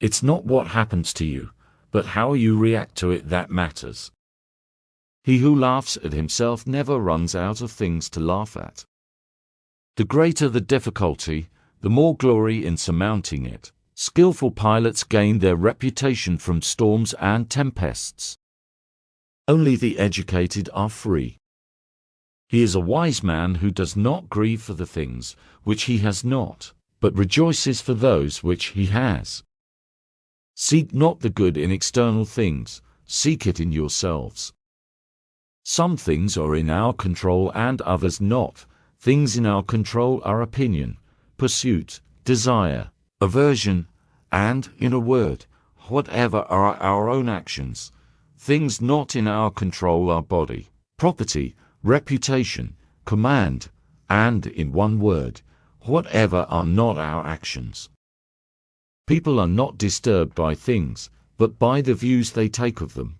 It's not what happens to you, but how you react to it that matters. He who laughs at himself never runs out of things to laugh at. The greater the difficulty, the more glory in surmounting it. Skillful pilots gain their reputation from storms and tempests. Only the educated are free. He is a wise man who does not grieve for the things which he has not, but rejoices for those which he has. Seek not the good in external things, seek it in yourselves. Some things are in our control and others not. Things in our control are opinion, pursuit, desire, aversion, and, in a word, whatever are our own actions. Things not in our control are body, property, reputation, command, and, in one word, whatever are not our actions. People are not disturbed by things, but by the views they take of them.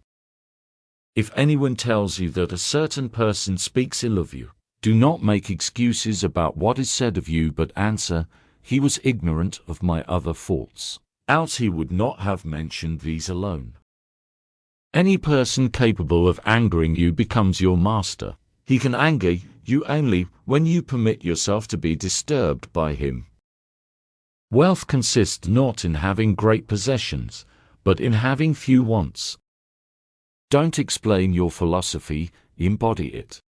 If anyone tells you that a certain person speaks ill of you, do not make excuses about what is said of you, but answer, "He was ignorant of my other faults, else he would not have mentioned these alone." Any person capable of angering you becomes your master. He can anger you only when you permit yourself to be disturbed by him. Wealth consists not in having great possessions, but in having few wants. Don't explain your philosophy, embody it.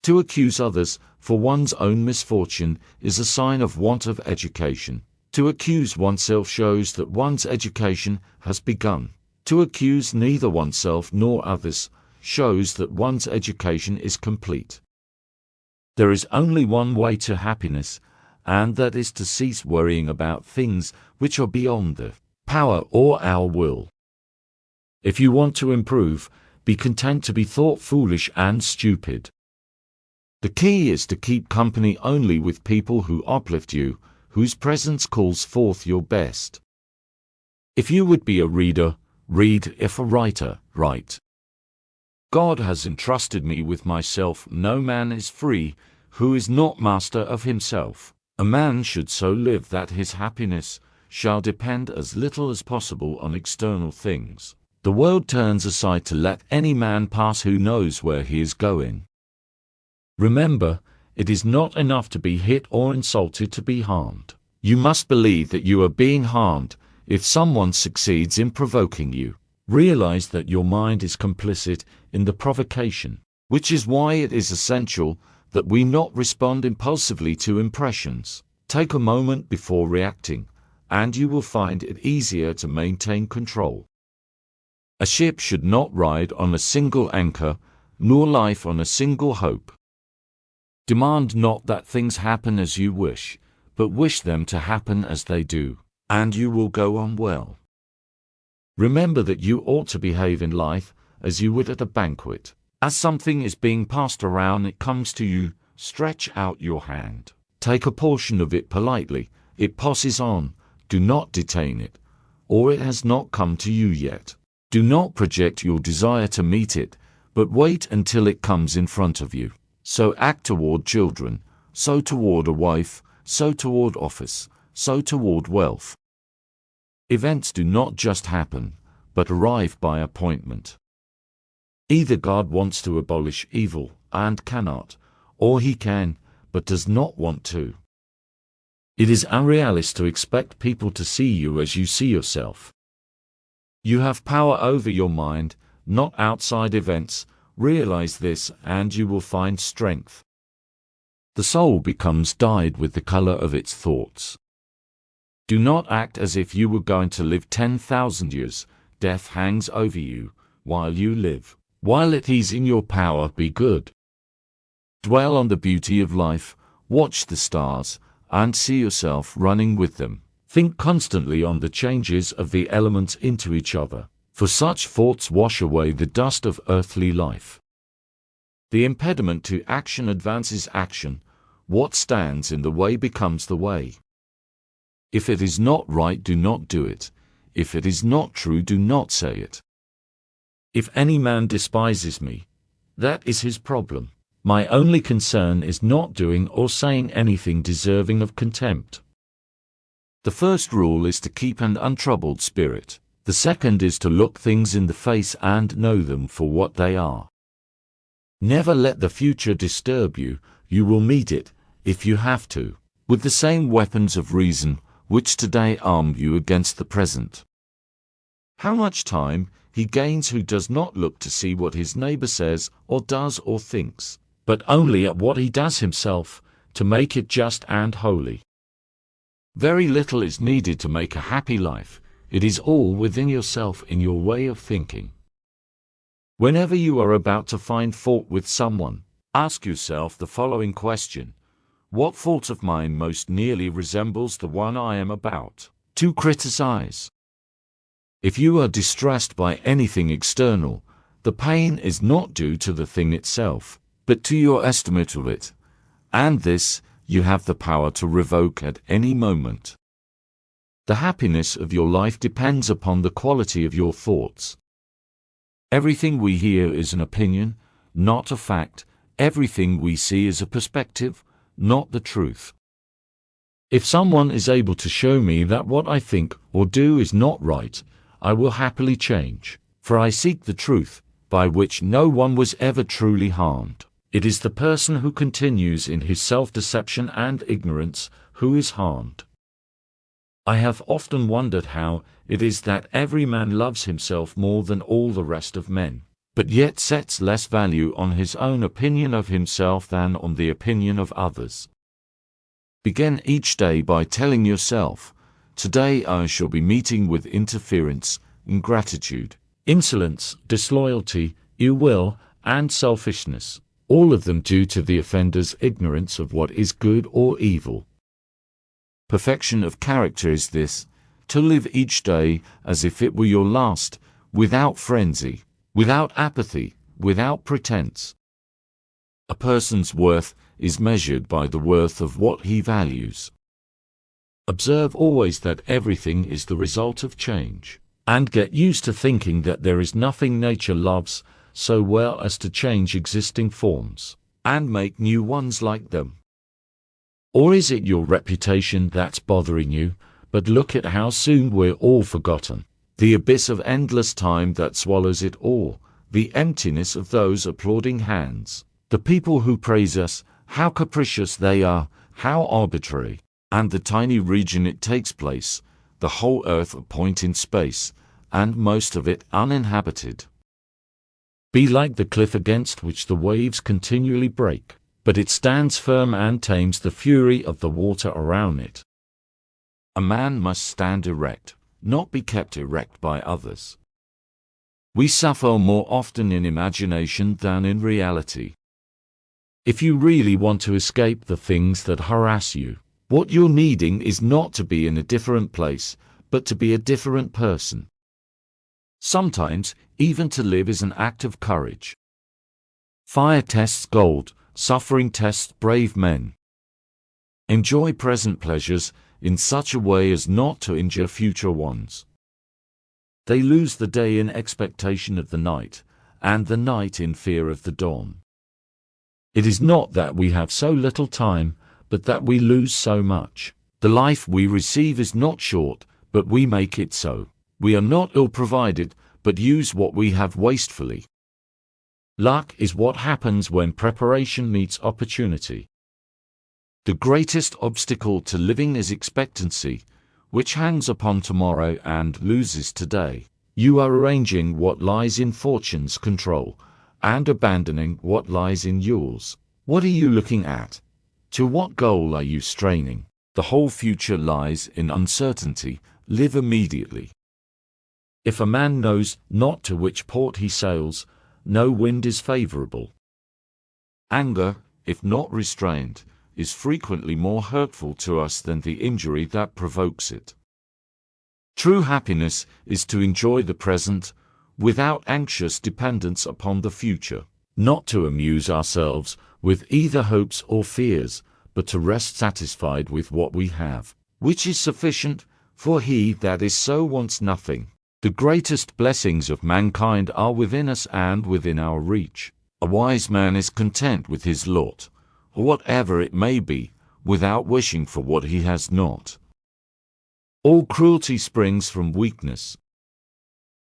To accuse others for one's own misfortune is a sign of want of education. To accuse oneself shows that one's education has begun. To accuse neither oneself nor others shows that one's education is complete. There is only one way to happiness, and that is to cease worrying about things which are beyond the power or our will. If you want to improve, be content to be thought foolish and stupid. The key is to keep company only with people who uplift you, whose presence calls forth your best. If you would be a reader, read. If a writer, write. God has entrusted me with myself. No man is free who is not master of himself. A man should so live that his happiness shall depend as little as possible on external things. The world turns aside to let any man pass who knows where he is going. Remember, it is not enough to be hit or insulted to be harmed. You must believe that you are being harmed if someone succeeds in provoking you. Realize that your mind is complicit in the provocation, which is why it is essential that we not respond impulsively to impressions. Take a moment before reacting, and you will find it easier to maintain control. A ship should not ride on a single anchor, nor life on a single hope. Demand not that things happen as you wish, but wish them to happen as they do, and you will go on well. Remember that you ought to behave in life as you would at a banquet. As something is being passed around, it comes to you, stretch out your hand. Take a portion of it politely. It passes on, do not detain it, or it has not come to you yet. Do not project your desire to meet it, but wait until it comes in front of you. So act toward children, so toward a wife, so toward office, so toward wealth. Events do not just happen, but arrive by appointment. Either God wants to abolish evil, and cannot, or he can, but does not want to. It is unrealistic to expect people to see you as you see yourself. You have power over your mind, not outside events. Realize this, and you will find strength. The soul becomes dyed with the color of its thoughts. Do not act as if you were going to live 10,000 years. Death hangs over you while you live. While it is in your power, be good. Dwell on the beauty of life, watch the stars, and see yourself running with them. Think constantly on the changes of the elements into each other, for such thoughts wash away the dust of earthly life. The impediment to action advances action. What stands in the way becomes the way. If it is not right, do not do it. If it is not true, do not say it. If any man despises me, that is his problem. My only concern is not doing or saying anything deserving of contempt. The first rule is to keep an untroubled spirit. The second is to look things in the face and know them for what they are. Never let the future disturb you. You will meet it, if you have to, with the same weapons of reason which today arm you against the present. How much time he gains who does not look to see what his neighbor says or does or thinks, but only at what he does himself, to make it just and holy. Very little is needed to make a happy life. It is all within yourself in your way of thinking. Whenever you are about to find fault with someone, ask yourself the following question: what fault of mine most nearly resembles the one I am about to criticize? If you are distressed by anything external, the pain is not due to the thing itself, but to your estimate of it, and this you have the power to revoke at any moment. The happiness of your life depends upon the quality of your thoughts. Everything we hear is an opinion, not a fact. Everything we see is a perspective, not the truth. If someone is able to show me that what I think or do is not right, I will happily change, for I seek the truth, by which no one was ever truly harmed. It is the person who continues in his self-deception and ignorance who is harmed. I have often wondered how it is that every man loves himself more than all the rest of men, but yet sets less value on his own opinion of himself than on the opinion of others. Begin each day by telling yourself, "Today I shall be meeting with interference, ingratitude, insolence, disloyalty, ill will, and selfishness, all of them due to the offender's ignorance of what is good or evil." Perfection of character is this: to live each day as if it were your last, without frenzy, without apathy, without pretense. A person's worth is measured by the worth of what he values. Observe always that everything is the result of change, and get used to thinking that there is nothing nature loves so well as to change existing forms, and make new ones like them. Or is it your reputation that's bothering you? But look at how soon we're all forgotten. The abyss of endless time that swallows it all, the emptiness of those applauding hands, the people who praise us, how capricious they are, how arbitrary, and the tiny region it takes place, the whole earth a point in space, and most of it uninhabited. Be like the cliff against which the waves continually break, but it stands firm and tames the fury of the water around it. A man must stand erect, not be kept erect by others. We suffer more often in imagination than in reality. If you really want to escape the things that harass you, what you're needing is not to be in a different place, but to be a different person. Sometimes, even to live is an act of courage. Fire tests gold, suffering tests brave men. Enjoy present pleasures in such a way as not to injure future ones. They lose the day in expectation of the night, and the night in fear of the dawn. It is not that we have so little time, but that we lose so much. The life we receive is not short, but we make it so. We are not ill-provided, but use what we have wastefully. Luck is what happens when preparation meets opportunity. The greatest obstacle to living is expectancy, which hangs upon tomorrow and loses today. You are arranging what lies in fortune's control, and abandoning what lies in yours. What are you looking at? To what goal are you straining? The whole future lies in uncertainty. Live immediately. If a man knows not to which port he sails, no wind is favorable. Anger, if not restrained, is frequently more hurtful to us than the injury that provokes it. True happiness is to enjoy the present, without anxious dependence upon the future, not to amuse ourselves with either hopes or fears, but to rest satisfied with what we have, which is sufficient, for he that is so wants nothing. The greatest blessings of mankind are within us and within our reach. A wise man is content with his lot, or whatever it may be, without wishing for what he has not. All cruelty springs from weakness.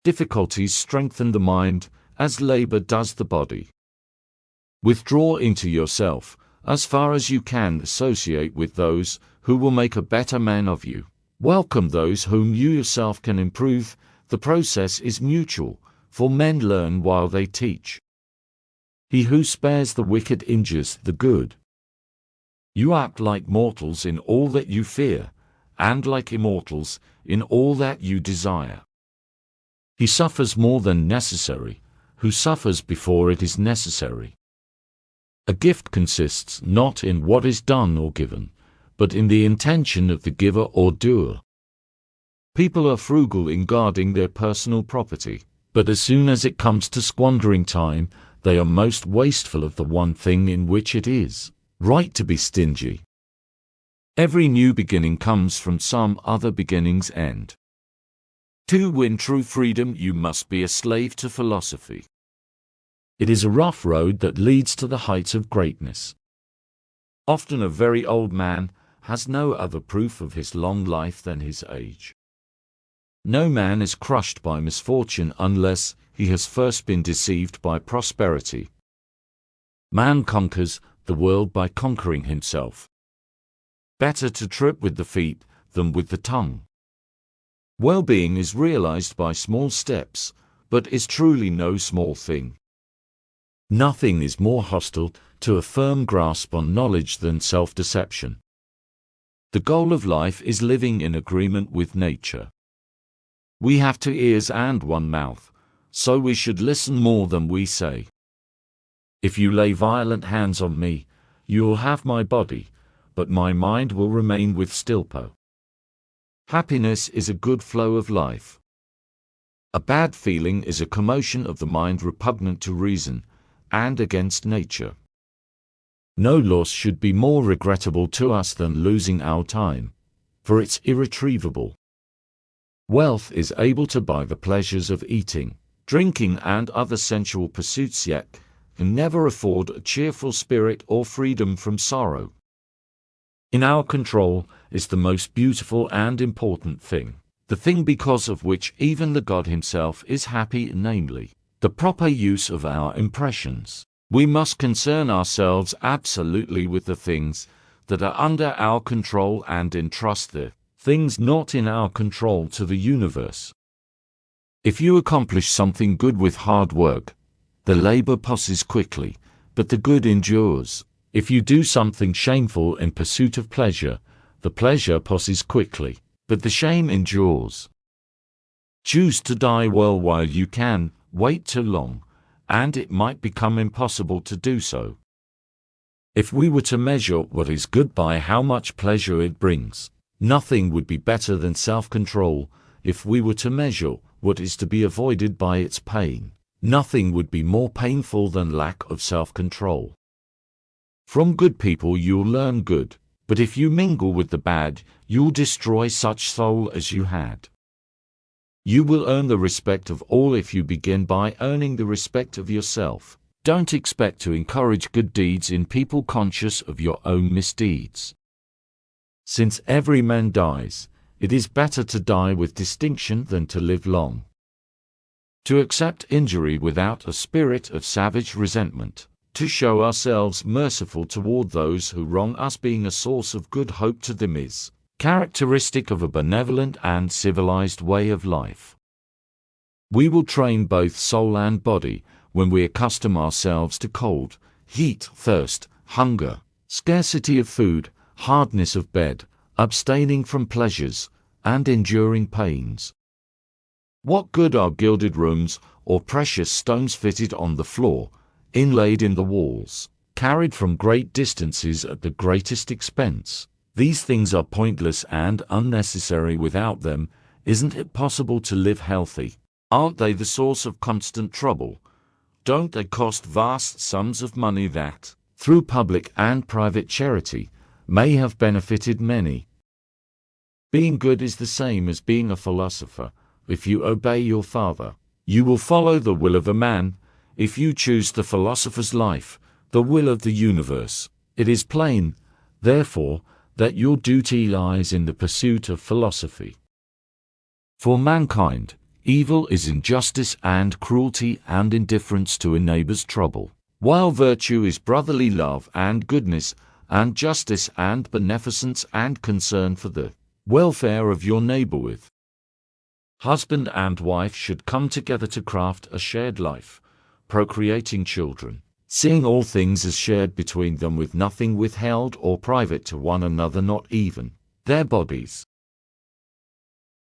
Difficulties strengthen the mind, as labor does the body. Withdraw into yourself, as far as you can associate with those who will make a better man of you. Welcome those whom you yourself can improve. The process is mutual, for men learn while they teach. He who spares the wicked injures the good. You act like mortals in all that you fear, and like immortals in all that you desire. He suffers more than necessary, who suffers before it is necessary. A gift consists not in what is done or given, but in the intention of the giver or doer. People are frugal in guarding their personal property, but as soon as it comes to squandering time, they are most wasteful of the one thing in which it is right to be stingy. Every new beginning comes from some other beginning's end. To win true freedom, you must be a slave to philosophy. It is a rough road that leads to the heights of greatness. Often a very old man has no other proof of his long life than his age. No man is crushed by misfortune unless he has first been deceived by prosperity. Man conquers the world by conquering himself. Better to trip with the feet than with the tongue. Well-being is realized by small steps, but is truly no small thing. Nothing is more hostile to a firm grasp on knowledge than self-deception. The goal of life is living in agreement with nature. We have 2 ears and 1 mouth, so we should listen more than we say. If you lay violent hands on me, you will have my body, but my mind will remain with Stilpo. Happiness is a good flow of life. A bad feeling is a commotion of the mind repugnant to reason, and against nature. No loss should be more regrettable to us than losing our time, for it's irretrievable. Wealth is able to buy the pleasures of eating, drinking and other sensual pursuits, yet can never afford a cheerful spirit or freedom from sorrow. In our control is the most beautiful and important thing, the thing because of which even the God himself is happy, namely, the proper use of our impressions. We must concern ourselves absolutely with the things that are under our control and entrust the things not in our control to the universe. If you accomplish something good with hard work, the labor passes quickly, but the good endures. If you do something shameful in pursuit of pleasure, the pleasure passes quickly, but the shame endures. Choose to die well while you can. Wait too long, and it might become impossible to do so. If we were to measure what is good by how much pleasure it brings, nothing would be better than self-control. If we were to measure what is to be avoided by its pain, nothing would be more painful than lack of self-control. From good people you'll learn good, but if you mingle with the bad, you'll destroy such soul as you had. You will earn the respect of all if you begin by earning the respect of yourself. Don't expect to encourage good deeds in people conscious of your own misdeeds. Since every man dies, it is better to die with distinction than to live long. To accept injury without a spirit of savage resentment, to show ourselves merciful toward those who wrong us, being a source of good hope to them, is characteristic of a benevolent and civilized way of life. We will train both soul and body when we accustom ourselves to cold, heat, thirst, hunger, scarcity of food, hardness of bed, abstaining from pleasures, and enduring pains. What good are gilded rooms or precious stones fitted on the floor, inlaid in the walls, carried from great distances at the greatest expense? These things are pointless and unnecessary. Without them, isn't it possible to live healthy? Aren't they the source of constant trouble? Don't they cost vast sums of money that, through public and private charity, may have benefited many? Being good is the same as being a philosopher. If you obey your father, you will follow the will of a man. If you choose the philosopher's life, the will of the universe, it is plain, therefore, that your duty lies in the pursuit of philosophy. For mankind, evil is injustice and cruelty and indifference to a neighbor's trouble, while virtue is brotherly love and goodness and justice and beneficence and concern for the welfare of your neighbor with. Husband and wife should come together to craft a shared life, procreating children, seeing all things as shared between them with nothing withheld or private to one another, not even their bodies.